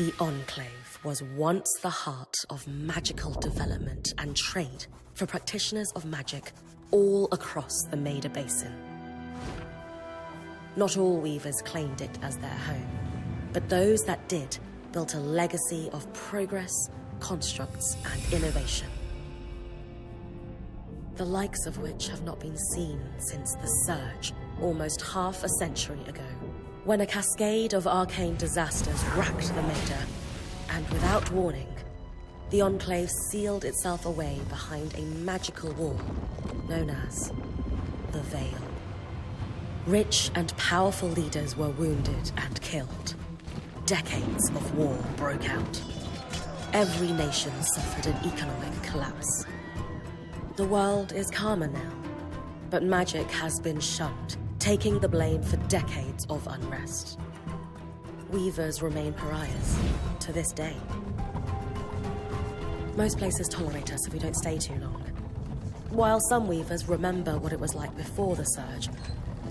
The Enclave was once the heart of magical development and trade for practitioners of magic all across the Maida Basin. Not all weavers claimed it as their home, but those that did built a legacy of progress, constructs, and innovation. The likes of which have not been seen since the Surge, almost half a century ago, when a cascade of arcane disasters racked the Maida, and without warning, the Enclave sealed itself away behind a magical wall known as the Veil. Rich and powerful leaders were wounded and killed. Decades of war broke out. Every nation suffered an economic collapse. The world is calmer now, but magic has been shunned, taking the blame for decades of unrest. Weavers remain pariahs to this day. Most places tolerate us if we don't stay too long. While some weavers remember what it was like before the Surge,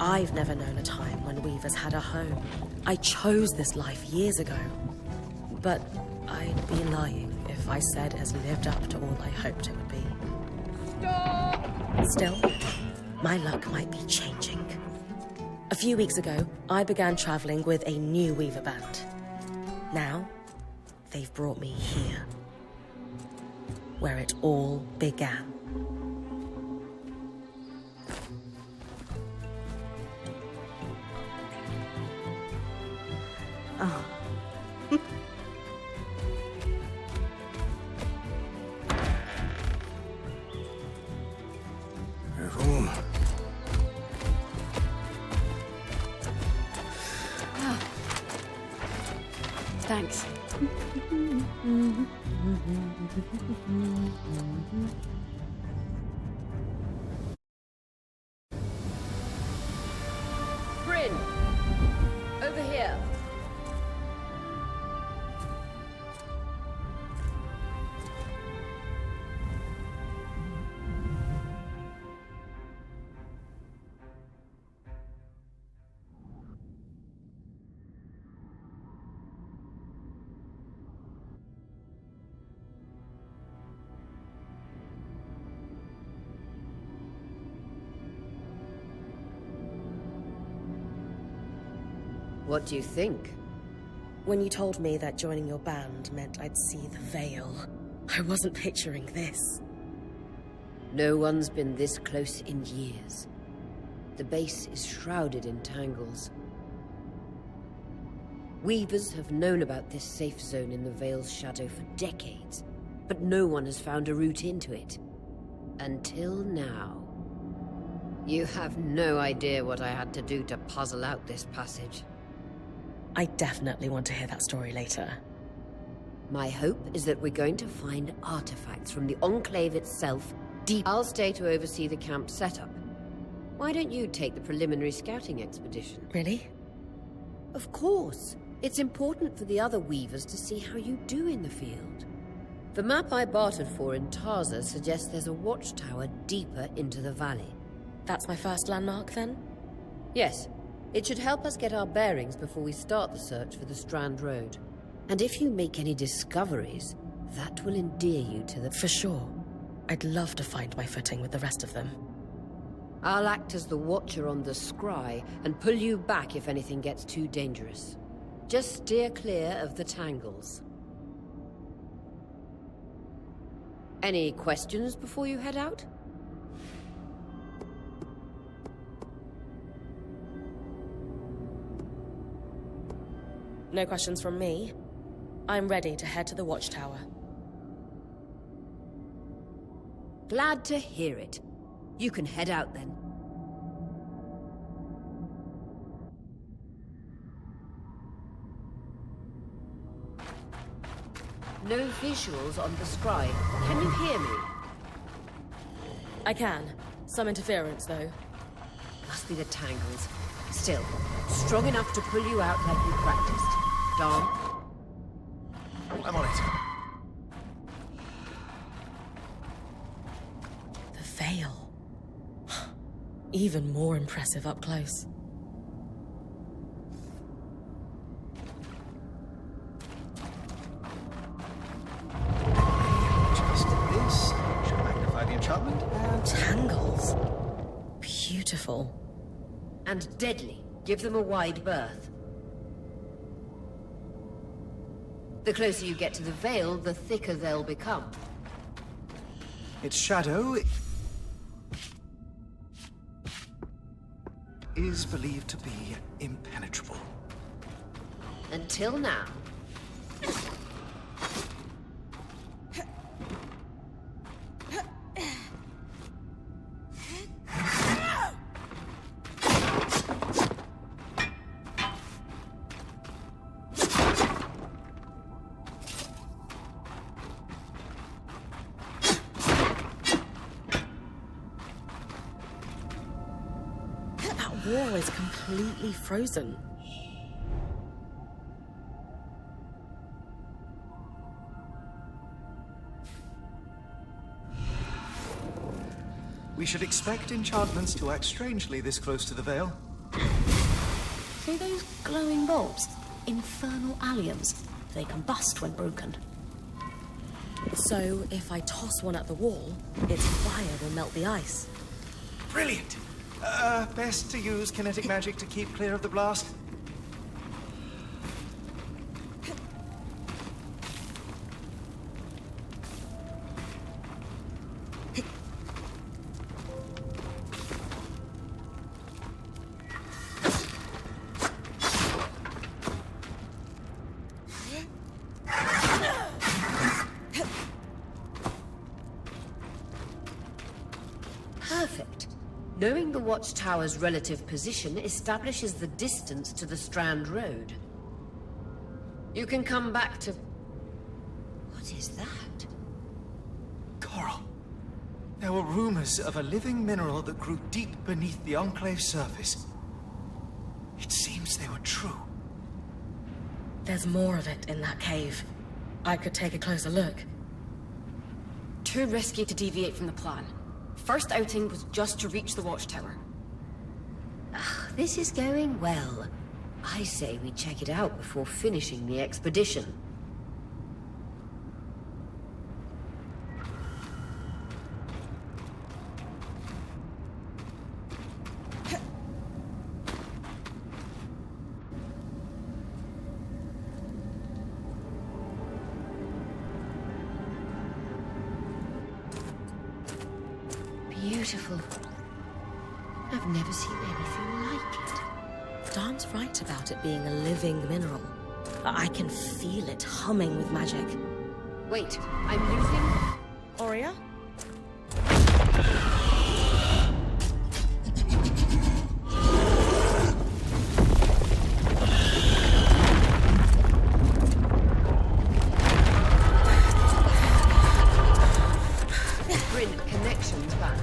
I've never known a time when weavers had a home. I chose this life years ago. But I'd be lying if I said it has lived up to all I hoped it would be. Stop! Still, my luck might be changing. A few weeks ago, I began traveling with a new weaver band. Now, they've brought me here, where it all began. Oh. Careful. Oh. Thanks. Bryn! Over here. What do you think? When you told me that joining your band meant I'd see the Veil, I wasn't picturing this. No one's been this close in years. The base is shrouded in tangles. Weavers have known about this safe zone in the Veil's shadow for decades, but no one has found a route into it. Until now. You have no idea what I had to do to puzzle out this passage. I definitely want to hear that story later. My hope is that we're going to find artifacts from the Enclave itself deep. I'll stay to oversee the camp setup. Why don't you take the preliminary scouting expedition? Really? Of course. It's important for the other weavers to see how you do in the field. The map I bartered for in Tarza suggests there's a watchtower deeper into the valley. That's my first landmark, then? Yes. It should help us get our bearings before we start the search for the Strand Road. And if you make any discoveries, that will endear you to the... For sure. I'd love to find my footing with the rest of them. I'll act as the watcher on the scry and pull you back if anything gets too dangerous. Just steer clear of the tangles. Any questions before you head out? No questions from me. I'm ready to head to the watchtower. Glad to hear it. You can head out then. No visuals on the scry. Can you hear me? I can. Some interference, though. Must be the tangles. Still, strong enough to pull you out like you practiced. Dom? I'm on it. The Veil. Even more impressive up close. tangles. Beautiful. And deadly. Give them a wide berth. The closer you get to the Veil, the thicker they'll become. Its shadow is believed to be impenetrable. Until now. That wall is completely frozen. We should expect enchantments to act strangely this close to the Veil. See those glowing bulbs? Infernal alliums. They combust when broken. So, if I toss one at the wall, its fire will melt the ice. Brilliant! Best to use kinetic magic to keep clear of the blast. Perfect. Knowing the watchtower's relative position establishes the distance to the Strand Road. You can come back to... What is that? Coral. There were rumors of a living mineral that grew deep beneath the Enclave's surface. It seems they were true. There's more of it in that cave. I could take a closer look. Too risky to deviate from the plan. First outing was just to reach the watchtower. This is going well. I say we check it out before finishing the expedition. Beautiful. I've never seen anything like it. Darm's right about it being a living mineral. I can feel it humming with magic. Wait, I'm losing... Aurea? Bryn, connections back.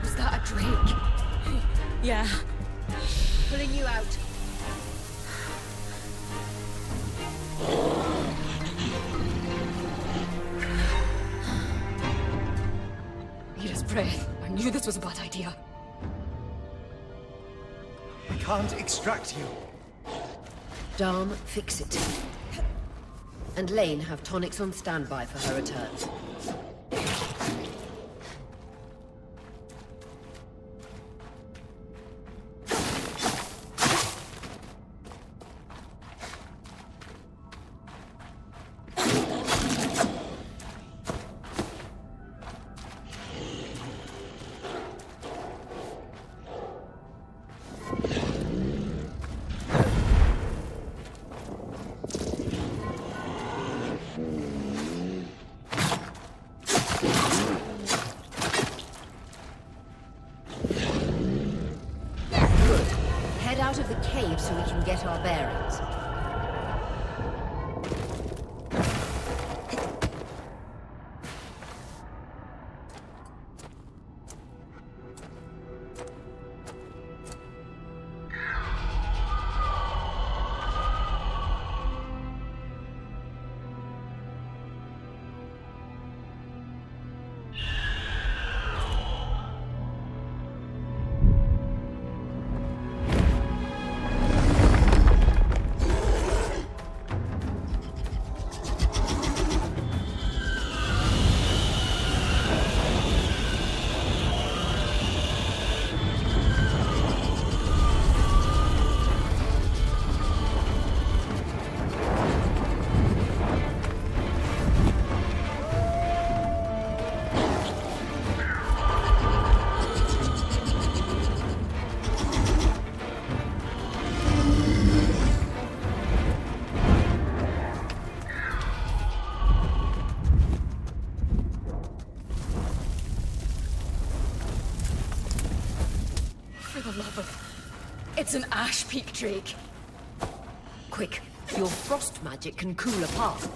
Was that a drake? Yeah. Pulling you out. Need his breath. I knew this was a bad idea. I can't extract you. Darm, fix it. And Lane have tonics on standby for her return. Out of the cave so we can get our bearings. It's an ash peak drake. Quick, your frost magic can cool a path.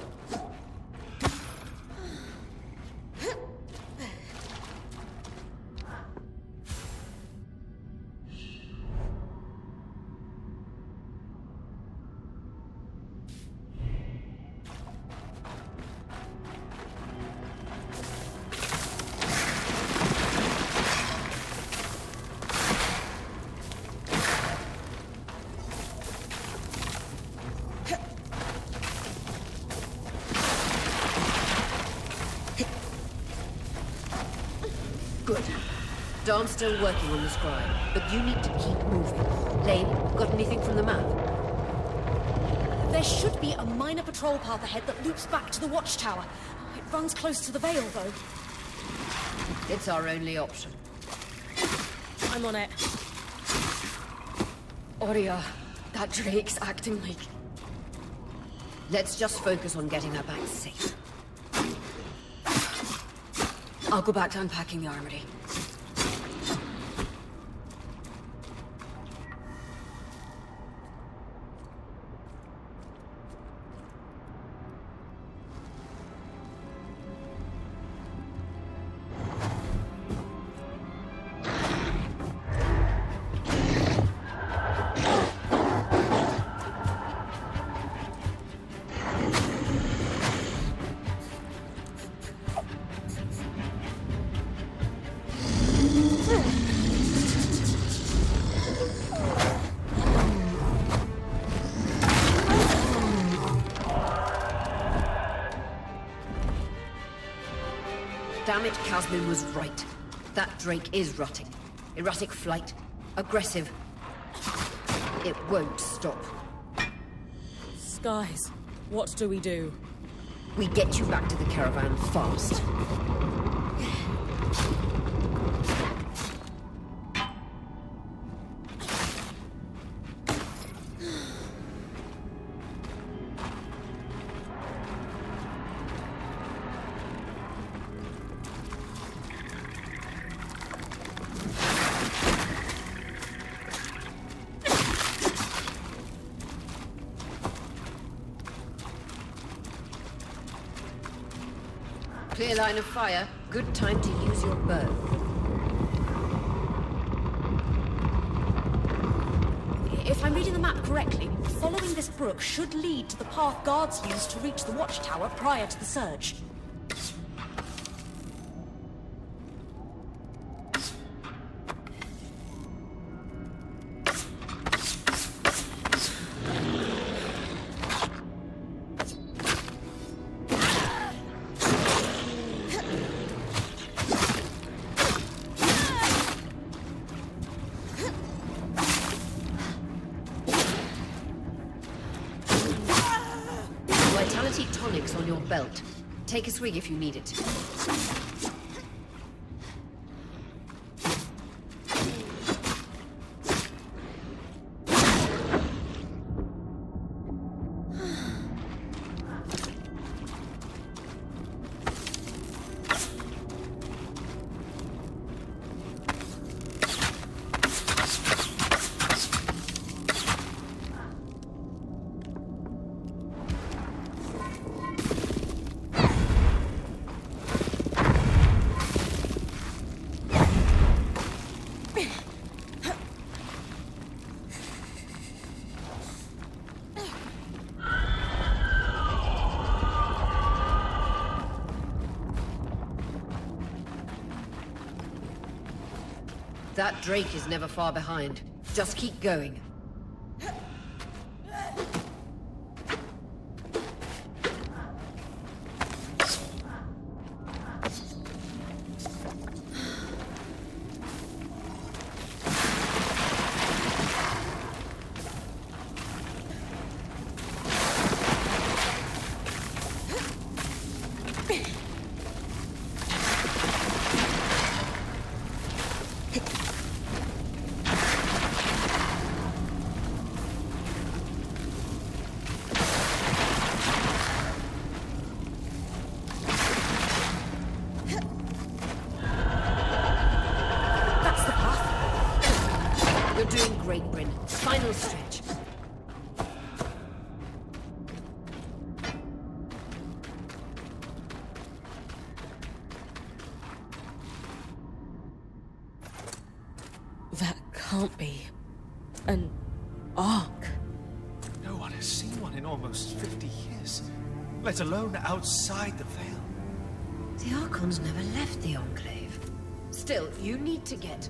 Good. Darn's still working on the scribe, but you need to keep moving. Lane, got anything from the map? There should be a minor patrol path ahead that loops back to the watchtower. It runs close to the Vale, though. It's our only option. I'm on it. Aurea, that drake's acting like... Let's just focus on getting her back safe. I'll go back to unpacking the armory. Damn it, Casmin was right. That drake is rutting. Erratic flight. Aggressive. It won't stop. Skies, what do we do? We get you back to the caravan fast. Clear line of fire. Good time to use your bow. If I'm reading the map correctly, following this brook should lead to the path guards used to reach the watchtower prior to the surge. Vitality tonics on your belt. Take a swig if you need it. That drake is never far behind. Just keep going. it, Bryn. Final stretch. That can't be an ark. No one has seen one in almost 50 years, let alone outside the Veil. The Archons never left the Enclave. Still, you need to get...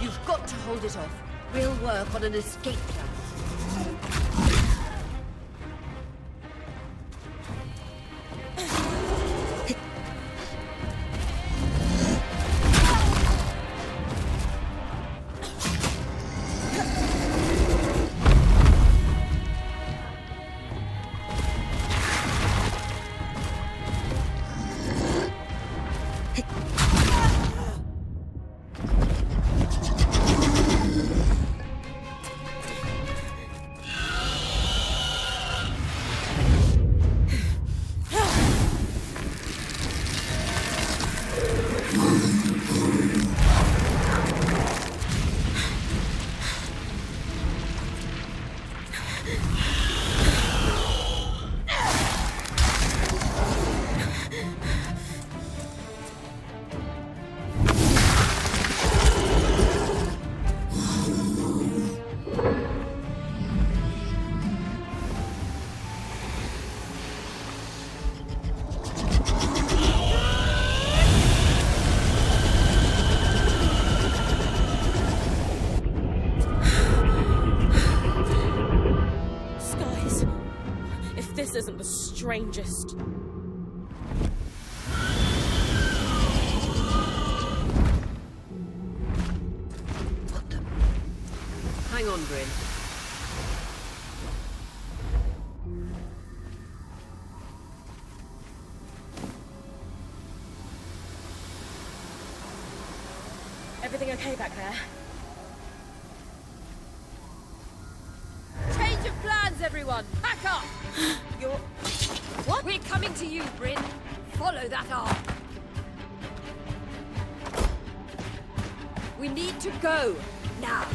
You've got to hold it off. We'll work on an escape plan. This isn't the strangest. What the... Hang on, Bryn. Everything okay back there? Change of plans, everyone! Pack up! You're... What? We're coming to you, Bryn. Follow that arc. We need to go. Now.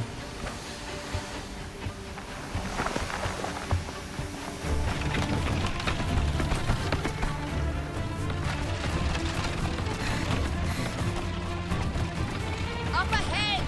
Up ahead!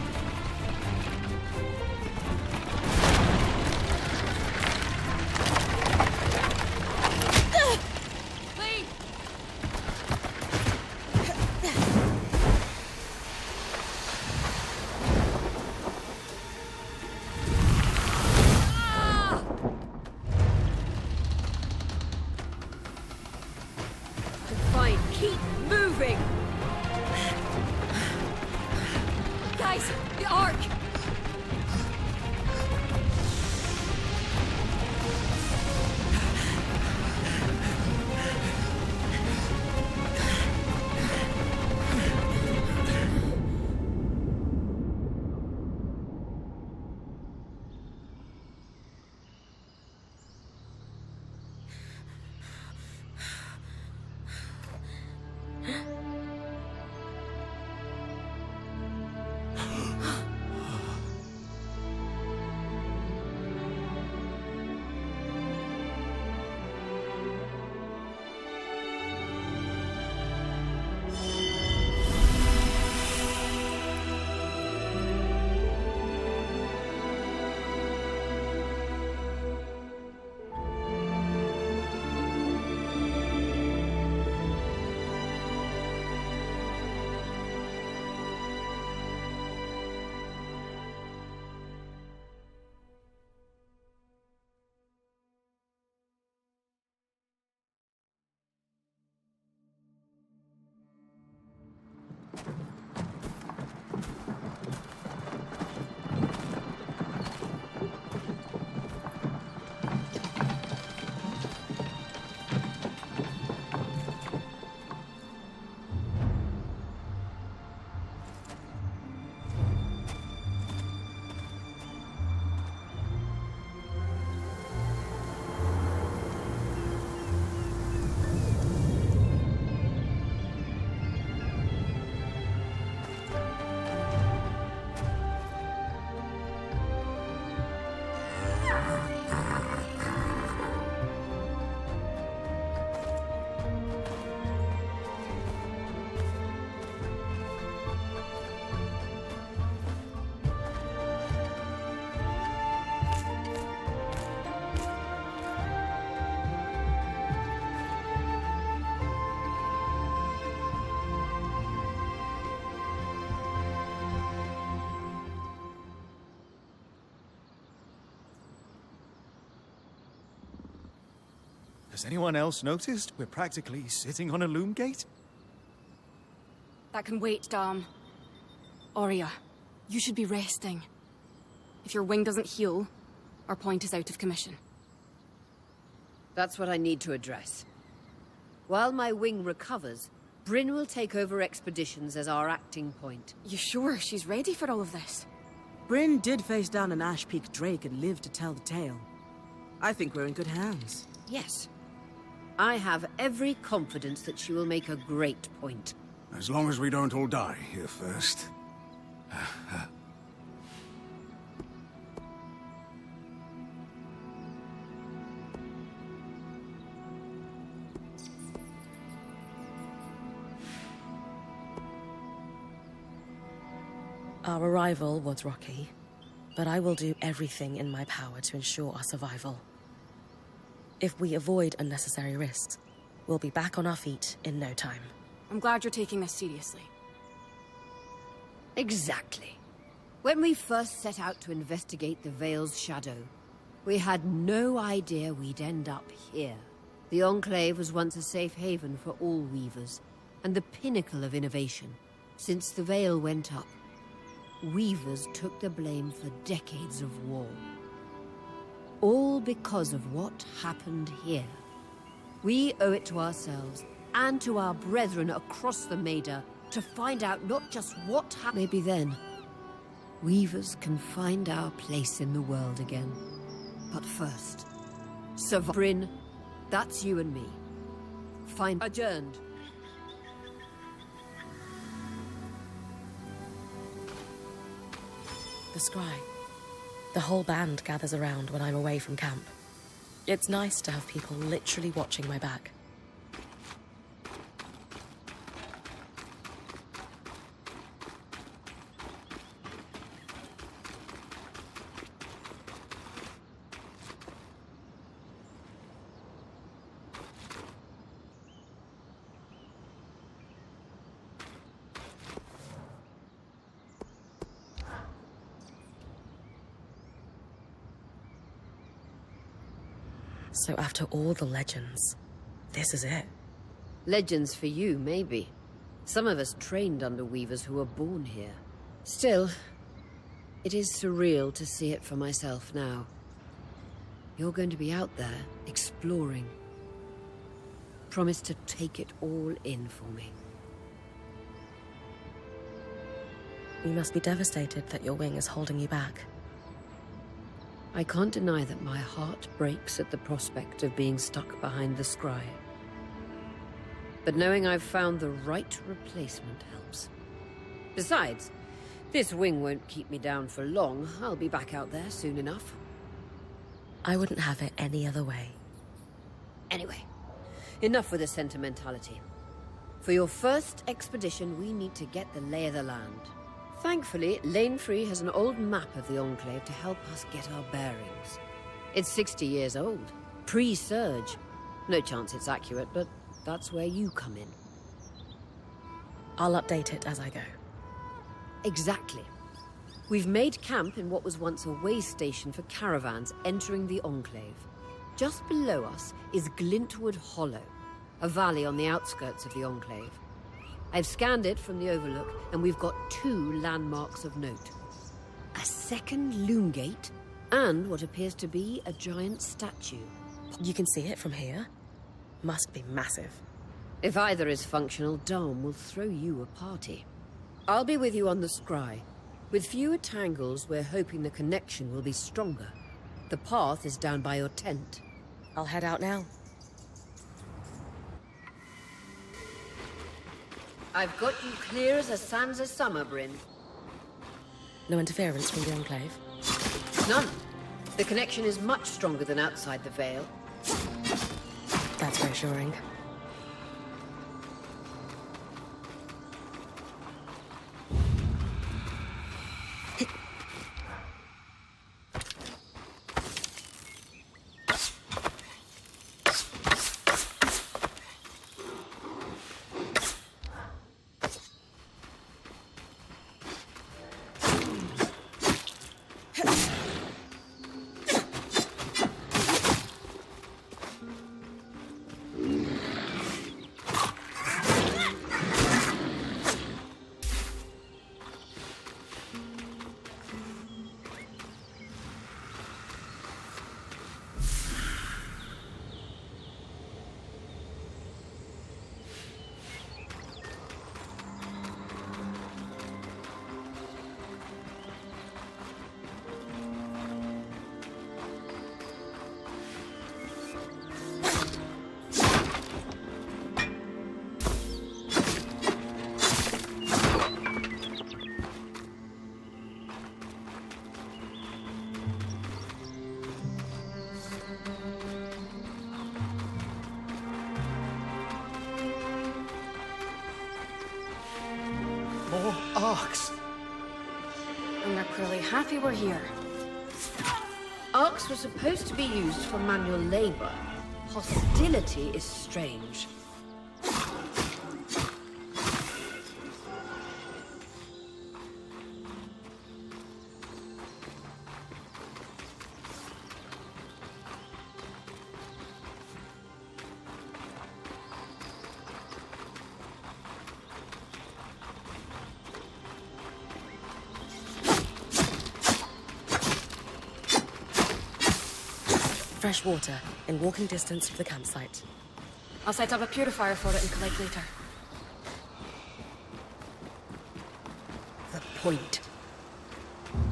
Has anyone else noticed we're practically sitting on a loom gate? That can wait, Dom. Aurea, you should be resting. If your wing doesn't heal, our point is out of commission. That's what I need to address. While my wing recovers, Bryn will take over expeditions as our acting point. You sure she's ready for all of this? Bryn did face down an Ash Peak Drake and lived to tell the tale. I think we're in good hands. Yes. I have every confidence that she will make a great point. As long as we don't all die here first. Our arrival was rocky, but I will do everything in my power to ensure our survival. If we avoid unnecessary risks, we'll be back on our feet in no time. I'm glad you're taking this seriously. Exactly. When we first set out to investigate the Veil's shadow, we had no idea we'd end up here. The Enclave was once a safe haven for all Weavers, and the pinnacle of innovation. Since the Veil went up, Weavers took the blame for decades of war. All because of what happened here. We owe it to ourselves and to our brethren across the Maida to find out not just what happened. Maybe then, Weavers can find our place in the world again. But first, Bryn, that's you and me. Find adjourned. The scry. The whole band gathers around when I'm away from camp. It's nice to have people literally watching my back. So after all the legends, this is it. Legends for you, maybe. Some of us trained under Weavers who were born here. Still, it is surreal to see it for myself now. You're going to be out there, exploring. Promise to take it all in for me. You must be devastated that your wing is holding you back. I can't deny that my heart breaks at the prospect of being stuck behind the scry. But knowing I've found the right replacement helps. Besides, this wing won't keep me down for long. I'll be back out there soon enough. I wouldn't have it any other way. Anyway, enough with the sentimentality. For your first expedition, we need to get the lay of the land. Thankfully, Lane Free has an old map of the Enclave to help us get our bearings. It's 60 years old, pre-Surge. No chance it's accurate, but that's where you come in. I'll update it as I go. Exactly. We've made camp in what was once a way station for caravans entering the Enclave. Just below us is Glintwood Hollow, a valley on the outskirts of the Enclave. I've scanned it from the Overlook, and we've got 2 landmarks of note. A second loom gate, and what appears to be a giant statue. You can see it from here? Must be massive. If either is functional, Dom will throw you a party. I'll be with you on the scry. With fewer tangles, we're hoping the connection will be stronger. The path is down by your tent. I'll head out now. I've got you clear as a sands of summer, Bryn. No interference from the Enclave? None. The connection is much stronger than outside the Veil. That's reassuring. arcs. And they're clearly happy we're here. Arcs were supposed to be used for manual labor. Hostility is strange. Fresh water, in walking distance of the campsite. I'll set up a purifier for it and collect later. The point.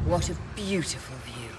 What a beautiful view.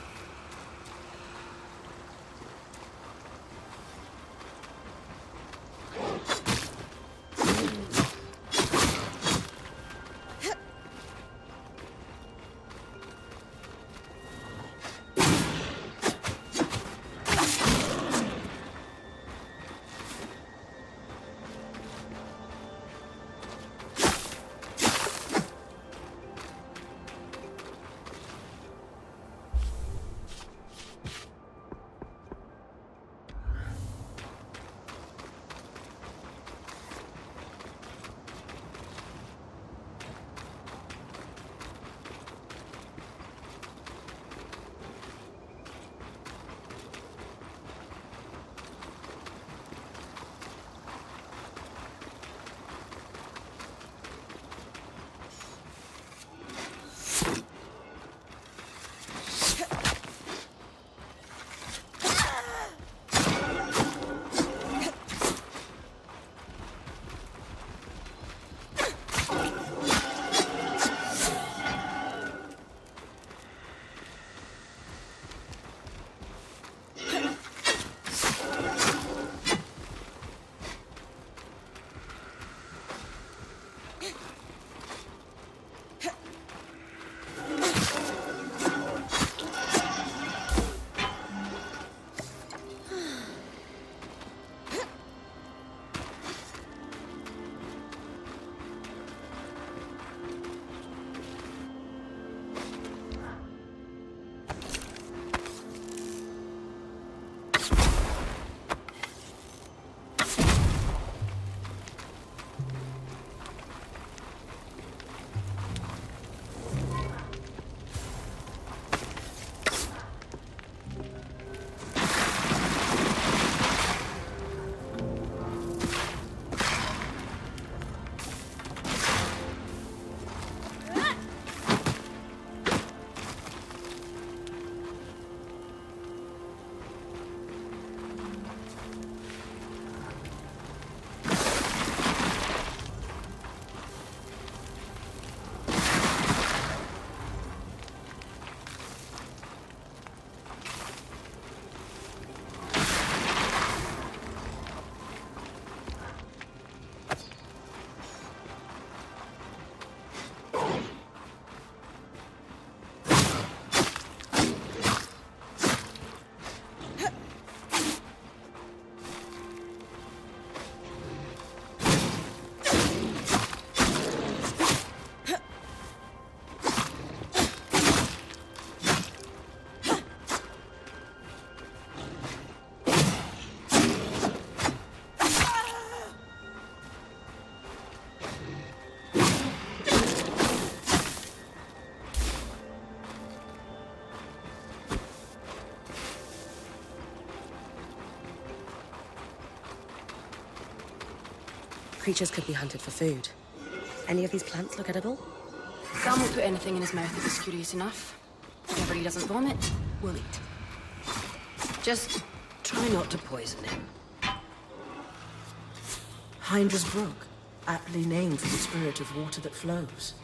Creatures could be hunted for food. Any of these plants look edible? Sam will put anything in his mouth if he's curious enough. Whatever he doesn't vomit, we'll eat. Just try not to poison him. Heindra's Brook, aptly named for the spirit of water that flows.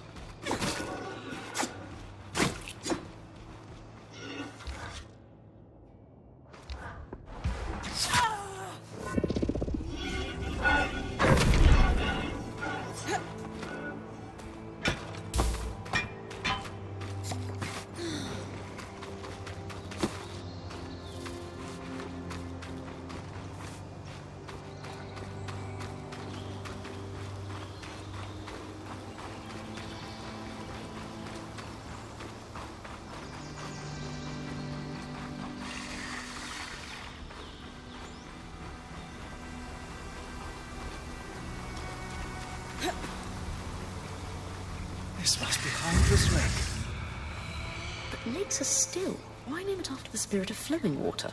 It's behind this lake. But lakes are still. Why name it after the spirit of flowing water?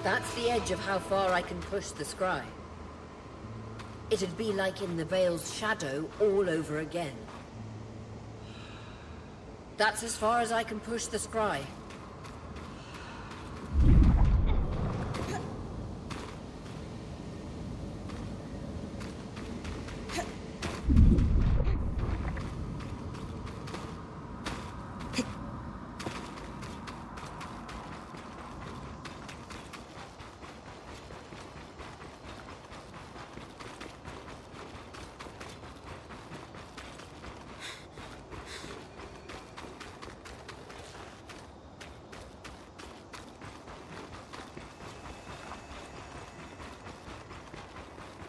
That's the edge of how far I can push the scry. It'd be like in the Veil's shadow all over again. That's as far as I can push the scry.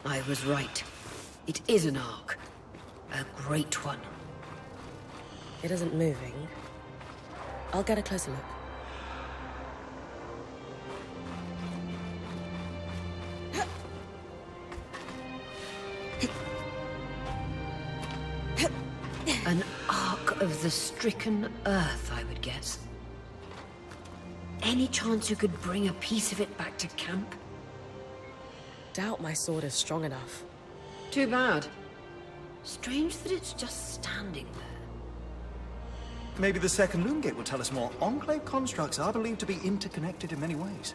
I was right. It is an arc. A great one. It isn't moving. I'll get a closer look. An arc of the stricken earth, I would guess. Any chance you could bring a piece of it back to camp? Doubt my sword is strong enough. Too bad. Strange that it's just standing there. Maybe the second loom gate will tell us more. Enclave constructs are believed to be interconnected in many ways.